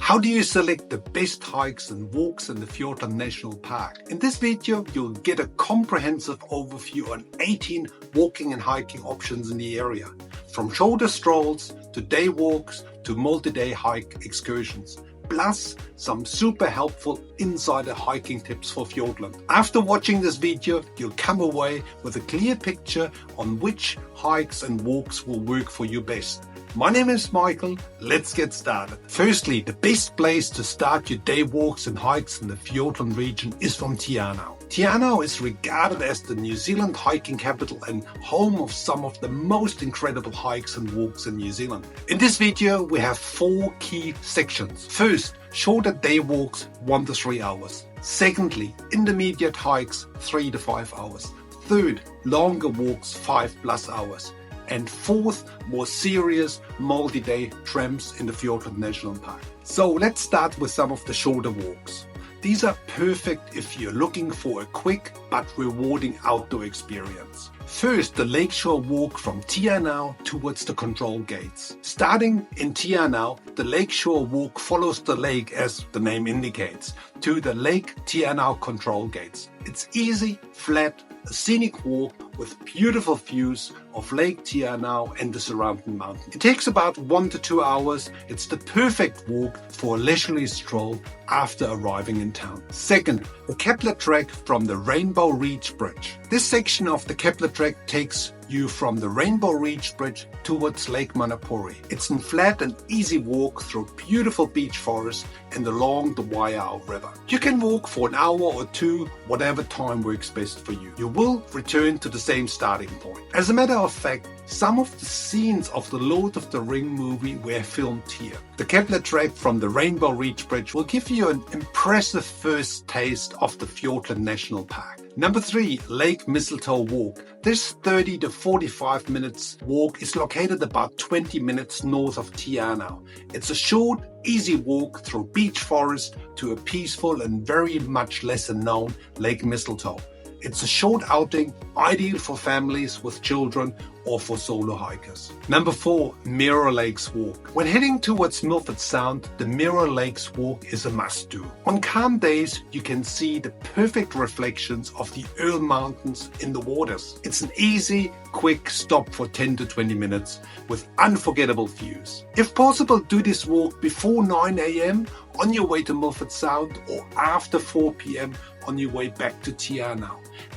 How do you select the best hikes and walks in the Fiordland National Park? In this video, you'll get a comprehensive overview on 18 walking and hiking options in the area, from shoulder strolls to day walks to multi-day hike excursions, plus some super helpful insider hiking tips for Fiordland. After watching this video, you'll come away with a clear picture on which hikes and walks will work for you best. My name is Michael, let's get started. Firstly, the best place to start your day walks and hikes in the Fiordland region is from 𝗤𝗲𝗃. 𝗤𝗏𝗃 is regarded as the New Zealand hiking capital and home of some of the most incredible hikes and walks in New Zealand. In this video, we have 4 key sections. First, shorter day walks 1 to 3 hours. Secondly, intermediate hikes 3 to 5 hours. Third, longer walks 5+ hours. And fourth, more serious multi-day tramps in the Fiordland National Park. So let's start with some of the shorter walks. These are perfect if you're looking for a quick but rewarding outdoor experience. First, the lakeshore walk from 𝗤𝗏𝗃 towards the control gates. Starting in 𝗤𝗏𝗃, the lakeshore walk follows the lake, as the name indicates, to the Lake 𝗤𝗏𝗃 control gates. It's easy, flat, a scenic walk with beautiful views of Lake 𝗤𝗏𝗃 and the surrounding mountains. It takes about 1 to 2 hours. It's the perfect walk for a leisurely stroll after arriving in town. Second, the Kepler Track from the Rainbow Ridge Bridge. This section of the Kepler Track takes you from the Rainbow Ridge Bridge towards Lake 𝗦𝗏𝗃𝗀𝗃. It's a flat and easy walk through beautiful beech forest and along the 𝗦𝗏𝗃𝗃 River. You can walk for an hour or 2, whatever time works best for you. You will return to the same starting point. As a matter of fact, some of the scenes of the Lord of the Ring movie were filmed here. The Kepler Track from the Rainbow Ridge Bridge will give you an impressive first taste of the Fiordland National Park. Number 3, Lake Mistletoe Walk. This 30 to 45 minutes walk is located about 20 minutes north of 𝗤𝗏𝗃. It's a short, easy walk through beech forest to a peaceful and very much lesser known Lake Mistletoe. It's a short outing, ideal for families with children or for solo hikers. Number 4, Mirror Lakes Walk. When heading towards Milford Sound, the Mirror Lakes Walk is a must-do. On calm days, you can see the perfect reflections of the 𝗟𝗏𝗃𝗀 Mountains in the waters. It's an easy, quick stop for 10 to 20 minutes with unforgettable views. If possible, do this walk before 9 a.m. on your way to Milford Sound or after 4 p.m. on your way back to 𝗤𝗏𝗃.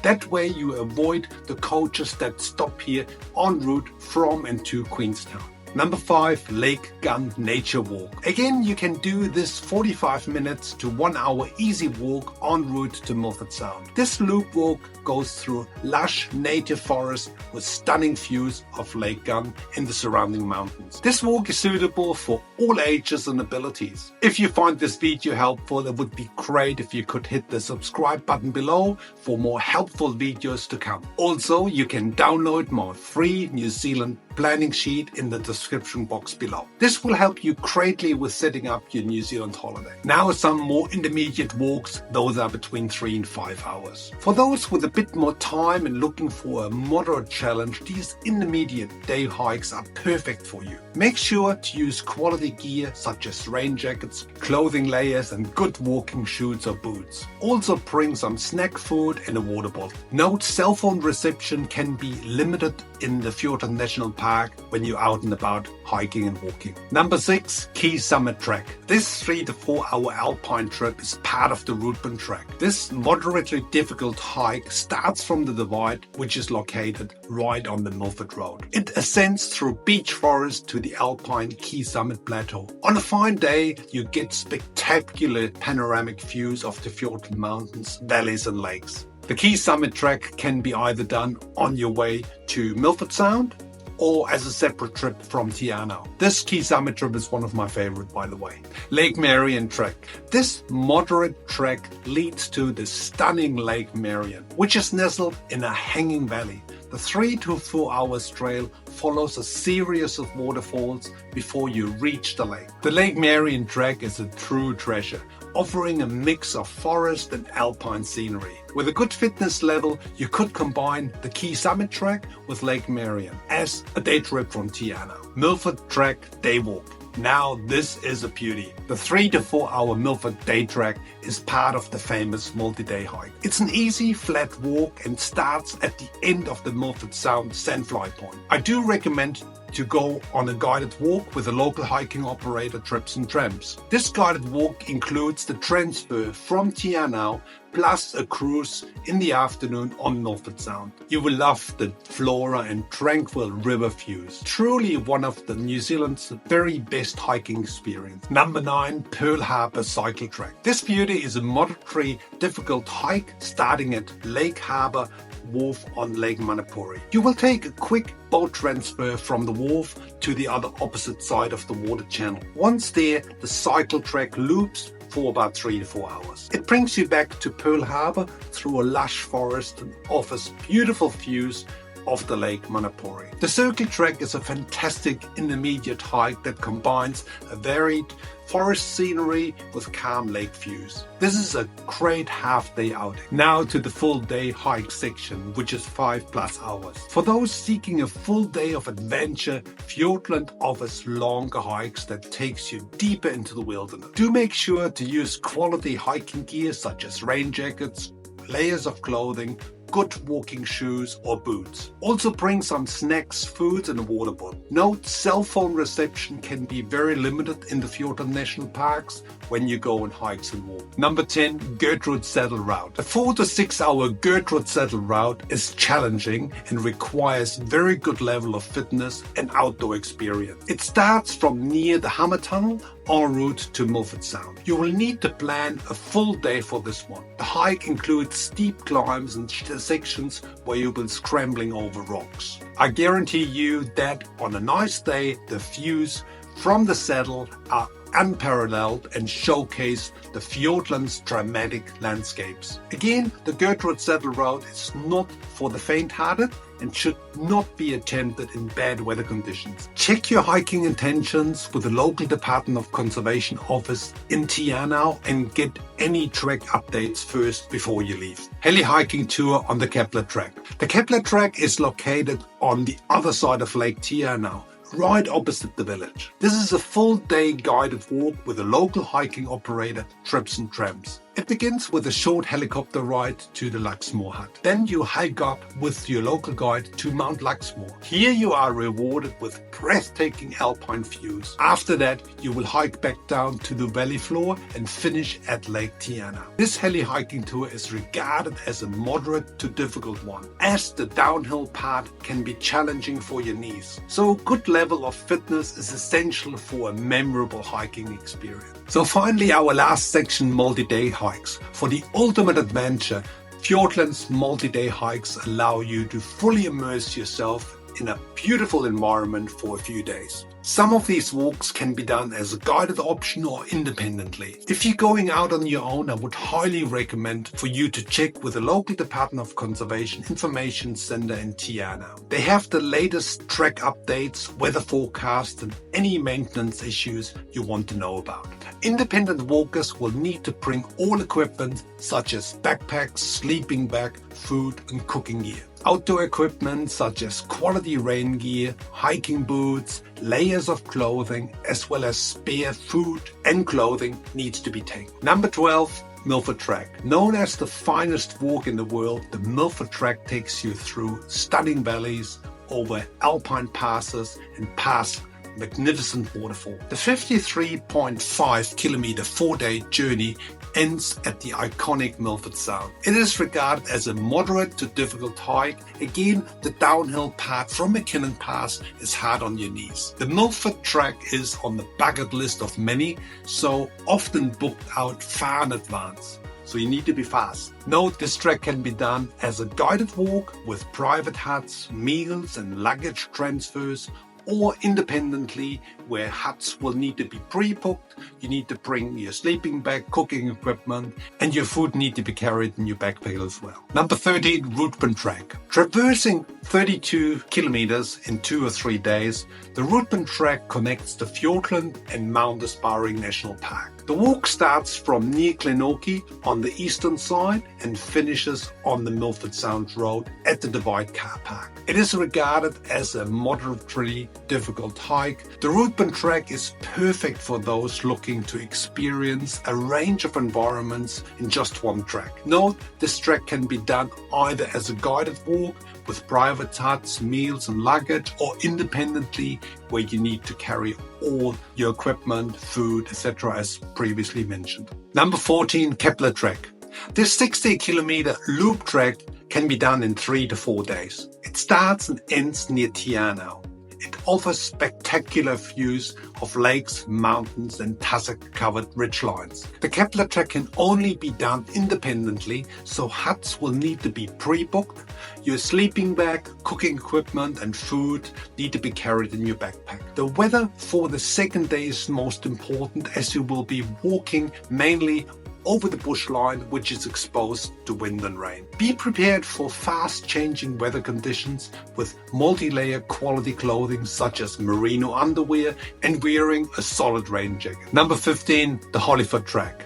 That way you avoid the coaches that stop here en route from and to Queenstown. Number 5, Lake Gun Nature Walk. Again, you can do this 45 minutes to 1 hour easy walk en route to Milford Sound. This loop walk goes through lush native forest with stunning views of Lake Gun and the surrounding mountains. This walk is suitable for all ages and abilities. If you find this video helpful, it would be great if you could hit the subscribe button below for more helpful videos to come. Also, you can download my free New Zealand planning sheet in the description box below. This will help you greatly with setting up your New Zealand holiday. Now some more intermediate walks, those are between 3 and 5 hours. For those with a bit more time and looking for a moderate challenge, these intermediate day hikes are perfect for you. Make sure to use quality gear such as rain jackets, clothing layers and good walking shoes or boots. Also bring some snack food and a water bottle. Note, cell phone reception can be limited in the Fiordland National Park when you're out and about hiking and walking. Number 6, 𝗤𝗏𝗃𝗀𝗃 Track. This 3 to 4 hour alpine trip is part of the Routeburn Track. This moderately difficult hike starts from the divide, which is located right on the Milford Road. It ascends through beech forest to the alpine 𝗤𝗏𝗃𝗀𝗃 Plateau. On a fine day, you get spectacular panoramic views of the Fiordland Mountains, valleys and lakes. The 𝗤𝗏𝗃𝗀𝗃 Track can be either done on your way to Milford Sound or as a separate trip from 𝗤𝗏𝗃. This 𝗤𝗏𝗃𝗀 trip is one of my favorite, by the way. Lake Marion Track. This moderate track leads to the stunning Lake Marion, which is nestled in a hanging valley. The 3 to 4 hours trail follows a series of waterfalls before you reach the lake. The Lake Marion Track is a true treasure, offering a mix of forest and alpine scenery. With a good fitness level, you could combine the 𝗤𝗏𝗃𝗀𝗃 Track with Lake Marion as a day trip from 𝗤𝗏𝗃. Milford Track Day Walk. Now this is a beauty. The 3 to 4 hour Milford Day Track is part of the famous multi-day hike. It's an easy flat walk and starts at the end of the Milford Sound Sandfly Point. I do recommend to go on a guided walk with a local hiking operator, 𝗏𝗏𝗃𝗃𝗃. This guided walk includes the transfer from 𝗏𝗏𝗃𝗃 plus a cruise in the afternoon on Milford Sound. You will love the flora and tranquil river views. Truly one of the New Zealand's very best hiking experience. Number 9, 𝗏𝗏𝗃𝗃𝗃 Cycle Track. This beauty is a moderately difficult hike starting at 𝗏𝗏𝗃𝗃𝗃 Wharf on Lake 𝗏𝗏𝗃𝗃. You will take a quick boat transfer from the wharf to the other opposite side of the water channel. Once there, the cycle track loops for about 3 to 4 hours. It brings you back to 𝗏𝗏𝗃𝗃 through a lush forest and offers beautiful views of the Lake 𝗏𝗏𝗃𝗃. The Circle Track is a fantastic intermediate hike that combines a varied forest scenery with calm lake views. This is a great half-day outing. Now to the full-day hike section, which is 5+ hours. For those seeking a full day of adventure, Fiordland offers longer hikes that takes you deeper into the wilderness. Do make sure to use quality hiking gear such as rain jackets, layers of clothing, good walking shoes or boots. Also bring some snacks, food and a water bottle. Note, cell phone reception can be very limited in the Fiordland National Parks when you go on hikes and walks. Number 10, 𝗥𝗏𝗹𝗃𝗃𝗃 Route. A 4 to 6 hour 𝗥𝗏𝗹𝗃𝗃𝗃 route is challenging and requires very good level of fitness and outdoor experience. It starts from near the Hummer Tunnel en route to Milford Sound. You will need to plan a full day for this one. The hike includes steep climbs and sections where you will be scrambling over rocks. I guarantee you that on a nice day, the views from the saddle are unparalleled and showcase the Fiordland's dramatic landscapes. Again, the 𝗥𝗏𝗹𝗃𝗃𝗃 route is not for the faint-hearted and should not be attempted in bad weather conditions. Check your hiking intentions with the local Department of Conservation office in 𝗏𝗏𝗃𝗃 and get any track updates first before you leave. Heli hiking tour on the Kepler Track. The Kepler Track is located on the other side of Lake 𝗏𝗏𝗃𝗃, right opposite the village. This is a full-day guided walk with a local hiking operator, 𝗏𝗏𝗃𝗃𝗃𝗃. It begins with a short helicopter ride to the 𝗏𝗏𝗃𝗃 hut. Then you hike up with your local guide to Mount 𝗏𝗏𝗃. Here you are rewarded with breathtaking alpine views. After that, you will hike back down to the valley floor and finish at Lake 𝗏𝗏𝗃𝗃. This heli hiking tour is regarded as a moderate to difficult one, as the downhill part can be challenging for your knees. So a good level of fitness is essential for a memorable hiking experience. So finally, our last section, multi-day hikes. For the ultimate adventure, Fiordland's multi-day hikes allow you to fully immerse yourself in a beautiful environment for a few days. Some of these walks can be done as a guided option or independently. If you're going out on your own, I would highly recommend for you to check with the local Department of Conservation Information Center in 𝗏𝗏𝗃𝗃𝗃. They have the latest track updates, weather forecasts and any maintenance issues you want to know about. Independent walkers will need to bring all equipment such as backpacks, sleeping bag, food and cooking gear. Outdoor equipment such as quality rain gear, hiking boots, layers of clothing, as well as spare food and clothing needs to be taken. Number 12, Milford Track. Known as the finest walk in the world, the Milford Track takes you through stunning valleys, over alpine passes and past magnificent waterfall. The 53.5 kilometer 4-day journey ends at the iconic Milford Sound. It is regarded as a moderate to difficult hike. Again, the downhill part from McKinnon Pass is hard on your knees. The Milford Track is on the bucket list of many, so often booked out far in advance. So you need to be fast. Note, this track can be done as a guided walk with private huts, meals and luggage transfers, or independently, where huts will need to be pre-booked. You need to bring your sleeping bag, cooking equipment, and your food need to be carried in your backpack as well. Number 13, Routeburn Track. Traversing 32 kilometers in 2 or 3 days, the Routeburn Track connects the Fiordland and 𝗏𝗏𝗃𝗃𝗃𝗃 National Park. The walk starts from near 𝗥𝗲𝗹𝘁𝗲𝗀 on the eastern side and finishes on the Milford Sound Road at the 𝗥𝗲𝗹𝘁𝗂𝗏 car park. It is regarded as a moderately difficult hike. The Routeburn Track is perfect for those looking to experience a range of environments in just one track. Note, this track can be done either as a guided walk with private huts, meals and luggage, or independently where you need to carry all your equipment, food, etc. as previously mentioned. Number 14, Kepler Track. This 60-kilometer loop track can be done in 3 to 4 days. It starts and ends near 𝗤𝗏𝗃𝗃. It offers spectacular views of lakes, mountains and tussock-covered ridgelines. The Kepler Track can only be done independently, so huts will need to be pre-booked. Your sleeping bag, cooking equipment and food need to be carried in your backpack. The weather for the second day is most important, as you will be walking mainly over the bushline, which is exposed to wind and rain. Be prepared for fast-changing weather conditions with multi-layer quality clothing such as merino underwear and wearing a solid rain jacket. Number 15, the Hollyford Track.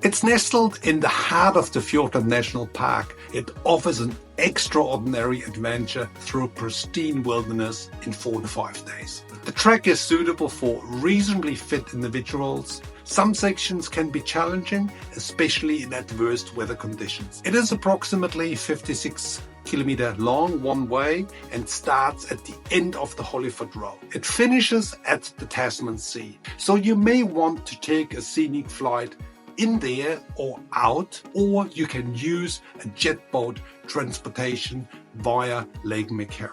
It's nestled in the heart of the Fiordland National Park. It offers an extraordinary adventure through pristine wilderness in 4 to 5 days. The track is suitable for reasonably fit individuals. Some sections can be challenging, especially in adverse weather conditions. It is approximately 56 km long one way and starts at the end of the Hollyford Road. It finishes at the Tasman Sea, so you may want to take a scenic flight in there or out, or you can use a jet boat transportation via 𝗥𝗲𝗹𝘁𝗲𝗀.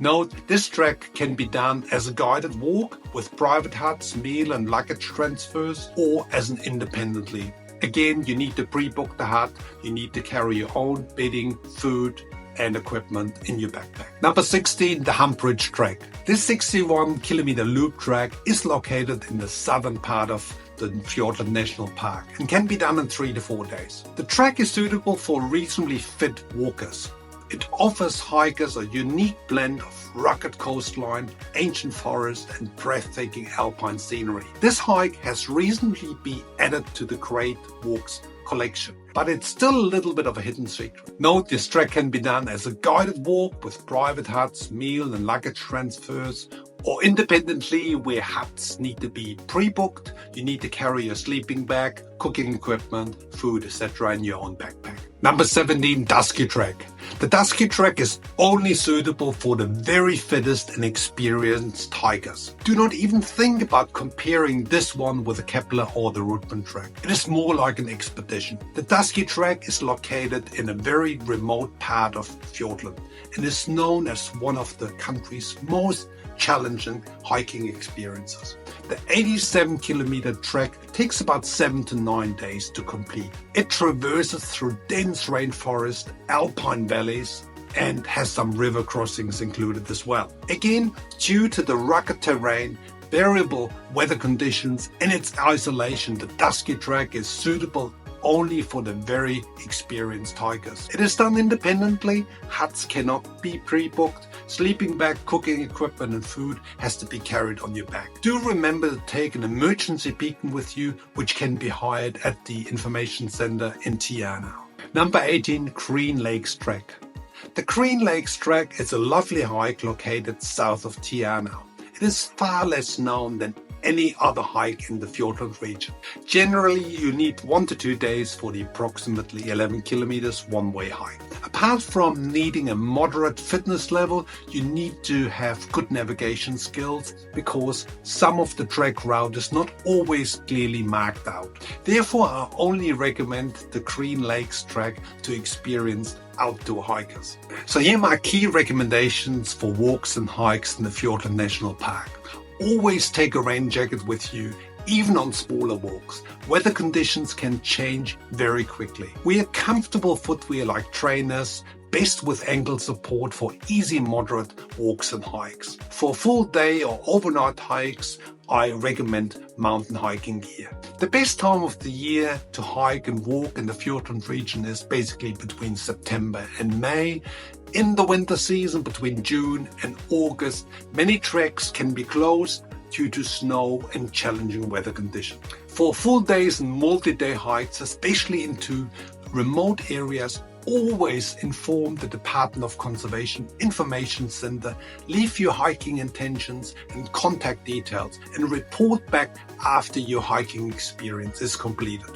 Note, this track can be done as a guided walk with private huts, meal and luggage transfers, or as an independently. Again, you need to pre-book the hut, you need to carry your own bedding, food and equipment in your backpack. Number 16, the Hump Ridge Track. This 61-kilometer loop track is located in the southern part of the Fiordland National Park and can be done in 3 to 4 days. The track is suitable for reasonably fit walkers. It offers hikers a unique blend of rugged coastline, ancient forest and breathtaking alpine scenery. This hike has recently been added to the Great Walks collection, but it's still a little bit of a hidden secret. Note, this track can be done as a guided walk with private huts, meal and luggage transfers, or independently where huts need to be pre-booked. You need to carry your sleeping bag, cooking equipment, food, etc. in your own backpack. Number 17, Dusky Track. The Dusky Track is only suitable for the very fittest and experienced hikers. Do not even think about comparing this one with the Kepler or the Routeburn Track. It is more like an expedition. The Dusky Track is located in a very remote part of Fiordland and is known as one of the country's most challenging hiking experiences. The 87-kilometer track takes about 7 to 9 days to complete. It traverses through dense rainforest, alpine valleys, and has some river crossings included as well. Again, due to the rugged terrain, variable weather conditions, and its isolation, the Dusky Track is suitable only for the very experienced hikers. It is done independently, huts cannot be pre-booked, sleeping bag, cooking equipment and food has to be carried on your back. Do remember to take an emergency beacon with you, which can be hired at the information center in 𝗤𝗏𝗃𝗃. Number 18, Green Lakes Track. The Green Lakes Track is a lovely hike located south of 𝗤𝗏𝗃𝗃. It is far less known than any other hike in the Fiordland region. Generally, you need 1 to 2 days for the approximately 11 kilometers one-way hike. Apart from needing a moderate fitness level, you need to have good navigation skills because some of the track route is not always clearly marked out. Therefore, I only recommend the Green Lakes Track to experienced outdoor hikers. So here are my key recommendations for walks and hikes in the Fiordland National Park. Always take a rain jacket with you, even on smaller walks. Weather conditions can change very quickly. Wear comfortable footwear like trainers, best with ankle support for easy moderate walks and hikes. For full day or overnight hikes, I recommend mountain hiking gear. The best time of the year to hike and walk in the Fiordland region is basically between September and May. In the winter season, between June and August, many tracks can be closed due to snow and challenging weather conditions. For full days and multi-day hikes, especially into remote areas, always inform the Department of Conservation Information Center, leave your hiking intentions and contact details, and report back after your hiking experience is completed.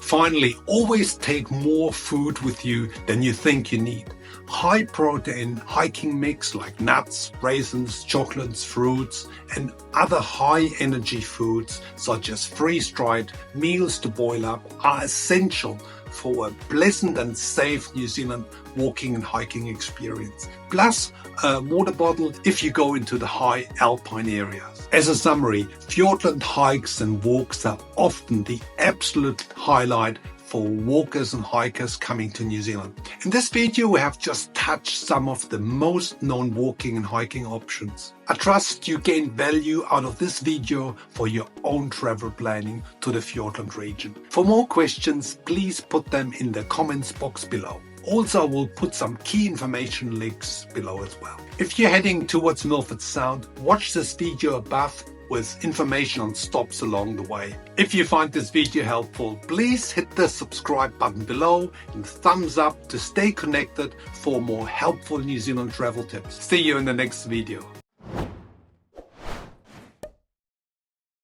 Finally, always take more food with you than you think you need. High protein hiking mix like nuts, raisins, chocolates, fruits, and other high energy foods such as freeze-dried meals to boil up are essential for a pleasant and safe New Zealand walking and hiking experience. Plus a water bottle if you go into the high alpine areas. As a summary, Fiordland hikes and walks are often the absolute highlight for walkers and hikers coming to New Zealand. In this video, we have just touched some of the most known walking and hiking options. I trust you gain value out of this video for your own travel planning to the Fiordland region. For more questions, please put them in the comments box below. Also, I will put some key information links below as well. If you're heading towards Milford Sound, watch this video above with information on stops along the way. If you find this video helpful, please hit the subscribe button below and thumbs up to stay connected for more helpful New Zealand travel tips. See you in the next video.